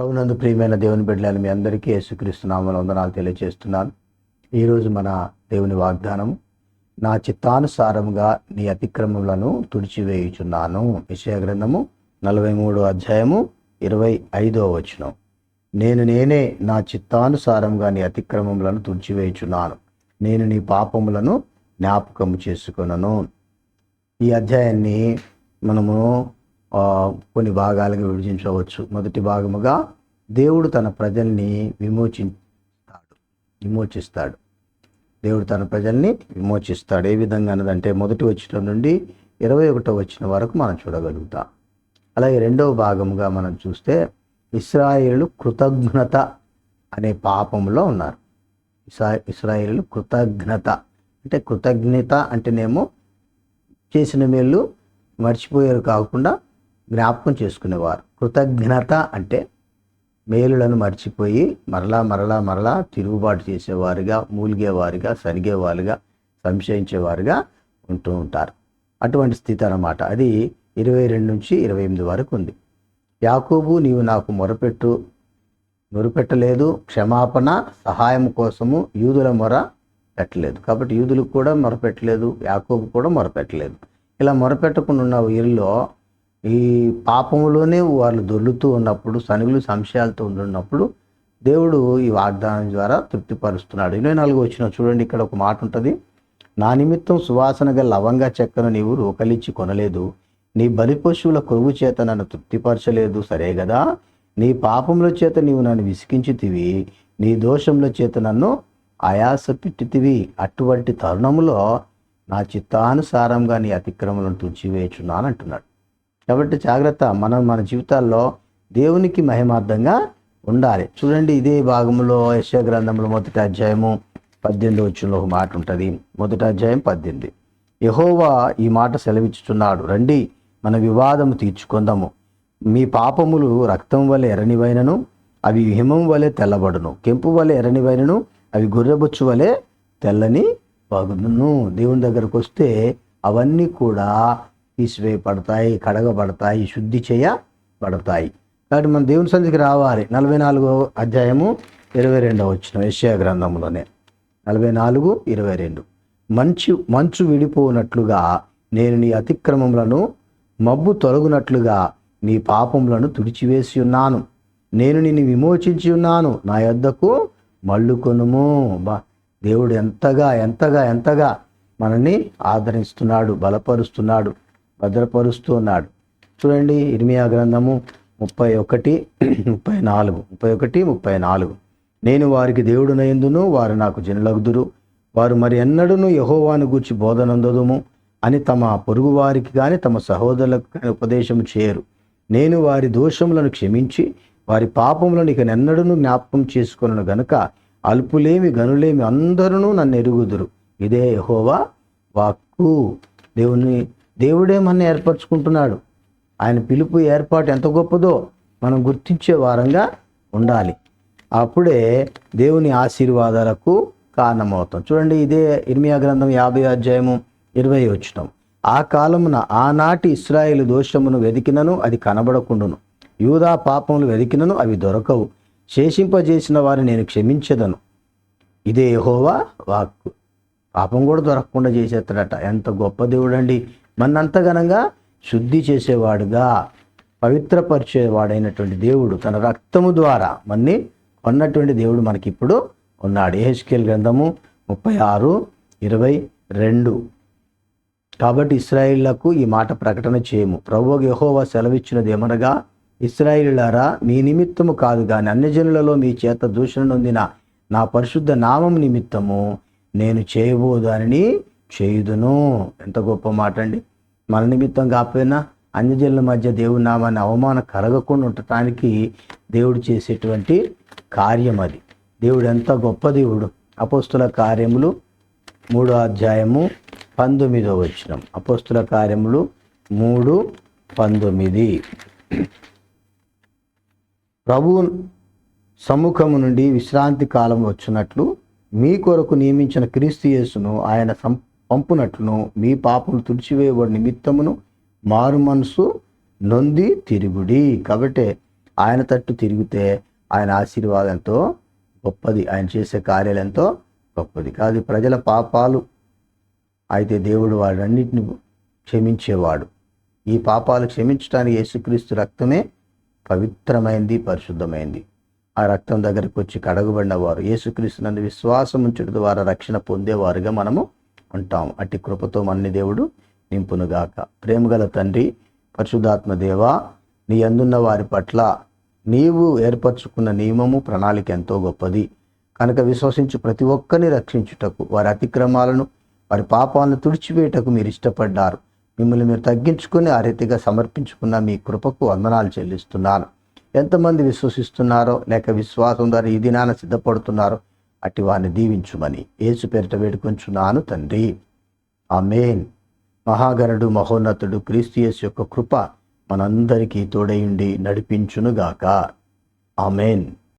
ప్రభునందు ప్రియమైన దేవుని బిడ్డలను మీ అందరికీ యేసుక్రీస్తు నామమున వందనాలు తెలియజేస్తున్నాను. ఈరోజు మన దేవుని వాగ్దానము, నా చిత్తానుసారముగా నీ అతిక్రమములను తుడిచివేయుచున్నాను. యెషయా గ్రంథము 43వ అధ్యాయము 25వ వచనం. నేనే నా చిత్తానుసారముగా నీ అతిక్రమములను తుడిచివేయుచున్నాను, నేను నీ పాపములను జ్ఞాపకము చేసుకొనను. ఈ అధ్యాయాన్ని మనము కొన్ని భాగాలుగా విభజించవచ్చు. మొదటి భాగముగా దేవుడు తన ప్రజల్ని విమోచిస్తాడు. దేవుడు తన ప్రజల్ని విమోచిస్తాడు. ఏ విధంగా అన్నదంటే 1వ వచనం నుండి 21వ వచనం వరకు మనం చూడగలుగుతాం. అలాగే రెండవ భాగముగా మనం చూస్తే ఇశ్రాయేలు కృతజ్ఞత అనే పాపంలో ఉన్నారు. ఇశ్రాయేలు కృతజ్ఞత అంటేనేమో చేసిన మేలు మర్చిపోయారు కాకుండా జ్ఞాపకం చేసుకునేవారు. కృతజ్ఞత అంటే మేలులను మర్చిపోయి మరలా తిరుగుబాటు చేసేవారుగా, మూలిగేవారుగా, సనిగేవారుగా, సంశయించేవారుగా ఉంటూ ఉంటారు. అటువంటి స్థితి అన్నమాట. అది 22 నుంచి 28 వరకు ఉంది. యాకోబు, నీవు నాకు మొరపెట్టలేదు, క్షమాపణ సహాయం కోసము యూదుల మొర పెట్టలేదు. కాబట్టి యూదులకు కూడా మొరపెట్టలేదు, యాకోబు కూడా మొరపెట్టలేదు. ఇలా మొరపెట్టకుండా ఉన్న వీరిలో ఈ పాపంలోనే వాళ్ళు దొర్లుతూ ఉన్నప్పుడు, సనుగులు సంశయాలతో ఉన్నప్పుడు దేవుడు ఈ వాగ్దానం ద్వారా తృప్తిపరుస్తున్నాడు. 24వ వచనం చూడండి, ఇక్కడ ఒక మాట ఉంటుంది. నా నిమిత్తం సువాసనగా లవంగా చెక్కను నీవు రోకలిచ్చి కొనలేదు, నీ బలి పశువుల కొరువు చేత నన్ను తృప్తిపరచలేదు, సరే కదా. నీ పాపముల చేత నీవు నన్ను విసికించితివి, నీ దోషముల చేత నన్ను ఆయాస పెట్టితివి. అటువంటి తరుణములో నా చిత్తానుసారంగా నీ అతిక్రమలను తుడిచివేయుచున్నాను అంటున్నాడు. కాబట్టి జాగ్రత్త, మనం మన జీవితాల్లో దేవునికి మహిమార్థంగా ఉండాలి. చూడండి, ఇదే భాగంలో యెషయా గ్రంథంలో 1వ అధ్యాయము 18వ వచనంలో ఒక మాట ఉంటుంది. 1వ అధ్యాయం 18. యెహోవా ఈ మాట సెలవిచ్చుచున్నాడు, రండి మన వివాదము తీర్చుకొందాము. మీ పాపములు రక్తం వలె ఎర్రనివైనను అవి హిమం వలె తెల్లబడును, కెంపు వలె ఎర్రనివైనను అవి గొర్రెబొచ్చు వలె తెల్లని పగును. దేవుని దగ్గరకు వస్తే అవన్నీ కూడా తీసివేయబడతాయి, కడగబడతాయి, శుద్ధి చేయబడతాయి. కాబట్టి మనం దేవుని సన్నిధికి రావాలి. 44వ అధ్యాయము 22వ వచనం యెషయా గ్రంథంలోనే 44:22. మంచు విడిపోనట్లుగా నేను నీ అతిక్రమములను, మబ్బు తొలగునట్లుగా నీ పాపములను తుడిచివేసి ఉన్నాను. నేను నిన్ను విమోచించి ఉన్నాను, నా యొద్దకు మళ్ళుకొనుము. దేవుడు ఎంతగా మనల్ని ఆదరిస్తున్నాడు, బలపరుస్తున్నాడు, భద్రపరుస్తూ ఉన్నాడు. చూడండి, ఇర్మియా గ్రంథము 31:34. నేను వారికి దేవుడునయందును, వారు నాకు జనులగుదురు. వారు మరి ఎన్నడూను యెహోవాను గూర్చి బోధనందదుము అని తమ పొరుగు వారికి కానీ తమ సహోదరులకు కానీ ఉపదేశము చేయరు. నేను వారి దోషములను క్షమించి వారి పాపములను ఇక నెన్నడూను జ్ఞాపకం చేసుకొనను గనుక అల్పులేమి గనులేమి అందరూ నన్ను ఎరుగుదురు. ఇదే యెహోవా వాక్కు. దేవుడే మనల్ని ఏర్పరచుకుంటున్నాడు. ఆయన పిలుపు, ఏర్పాటు ఎంత గొప్పదో మనం గుర్తించే వారంగా ఉండాలి. అప్పుడే దేవుని ఆశీర్వాదాలకు కారణమవుతాం. చూడండి, ఇదే ఇర్మియా గ్రంథం 50వ అధ్యాయము 20వ వచనం. ఆ కాలమున ఆనాటి ఇశ్రాయేలు దోషమును వెదికినను అది కనబడకుండును, యూదా పాపములు వెదికినను అవి దొరకవు, శేషింపజేసిన వారిని నేను క్షమించదను. ఇదే యెహోవా వాక్కు. పాపం కూడా దొరకకుండా చేసేస్తాడట. ఎంత గొప్ప దేవుడు అండి! మనంతగనంగా శుద్ధి చేసేవాడుగా, పవిత్రపరిచేవాడైనటువంటి దేవుడు, తన రక్తము ద్వారా మన్ని కొన్నటువంటి దేవుడు మనకిప్పుడు ఉన్నాడు. యెహెజ్కేలు గ్రంథము 36:22. కాబట్టి ఇశ్రాయేలులకు ఈ మాట ప్రకటన చేయము. ప్రభువు యెహోవా సెలవిచ్చినది ఏమనగా, ఇశ్రాయేలులారా, మీ నిమిత్తము కాదు గాని అన్యజనులలో మీ చేత దూషణ నొందిన నా పరిశుద్ధ నామం నిమిత్తము నేను చేయబోదానిని చేయుదును. ఎంత గొప్ప మాట అండి! మన నిమిత్తం కాకపోయినా అన్యజనుల మధ్య దేవుని నామాన్ని అవమానం కలగకుండా ఉండటానికి దేవుడు చేసేటువంటి కార్యం అది. దేవుడు ఎంత గొప్ప దేవుడు! అపోస్తుల కార్యములు 3వ అధ్యాయము 19వ వచనం. అపోస్తుల కార్యములు 3:19. ప్రభు సముఖము నుండి విశ్రాంతి కాలం వచ్చినట్లు మీ కొరకు నియమించిన క్రీస్తు యేసును ఆయన పంపునట్లును మీ పాపములు తుడిచివేయబడి నిమిత్తమును మారు మనసు నొంది తిరుగుడి. కాబట్టి ఆయన తట్టు తిరిగితే ఆయన ఆశీర్వాదం ఎంతో గొప్పది, ఆయన చేసే కార్యాలు ఎంతో గొప్పది. కాదు ప్రజల పాపాలు అయితే దేవుడు వాడన్నిటిని క్షమించేవాడు. ఈ పాపాలు క్షమించడానికి యేసుక్రీస్తు రక్తమే పవిత్రమైంది, పరిశుద్ధమైంది. ఆ రక్తం దగ్గరికి వచ్చి కడగబడిన వారు యేసుక్రీస్తు నందు విశ్వాసం ఉంచడం ద్వారా రక్షణ పొందేవారుగా మనము ఉంటాం. అట్టి కృపతో మనని దేవుడు నింపునుగాక. ప్రేమగల తండ్రి, పరిశుద్ధాత్మ దేవా, నీ అందున్న వారి పట్ల నీవు ఏర్పరచుకున్న నియమము, ప్రణాళిక ఎంతో గొప్పది కనుక విశ్వసించు ప్రతి ఒక్కరిని రక్షించుటకు, వారి అతిక్రమాలను, వారి పాపాలను తుడిచివేయటకు మీరు ఇష్టపడ్డారు. మిమ్మల్ని మీరు తగ్గించుకొని ఆ రీతిగా సమర్పించుకున్న మీ కృపకు వందనాలు చెల్లిస్తున్నాను. ఎంతమంది విశ్వసిస్తున్నారో లేక విశ్వాసం ద్వారా ఈ దినాన సిద్ధపడుతున్నారో అట్టి వారిని దీవించుమని యేసు పేరిట వేడుకొంచున్నాను తండ్రి. ఆమేన్. మహాగణుడు, మహోన్నతుడు క్రీస్తు యేసు యొక్క కృప మనందరికీ తోడయుండి నడిపించునుగాక. ఆమేన్.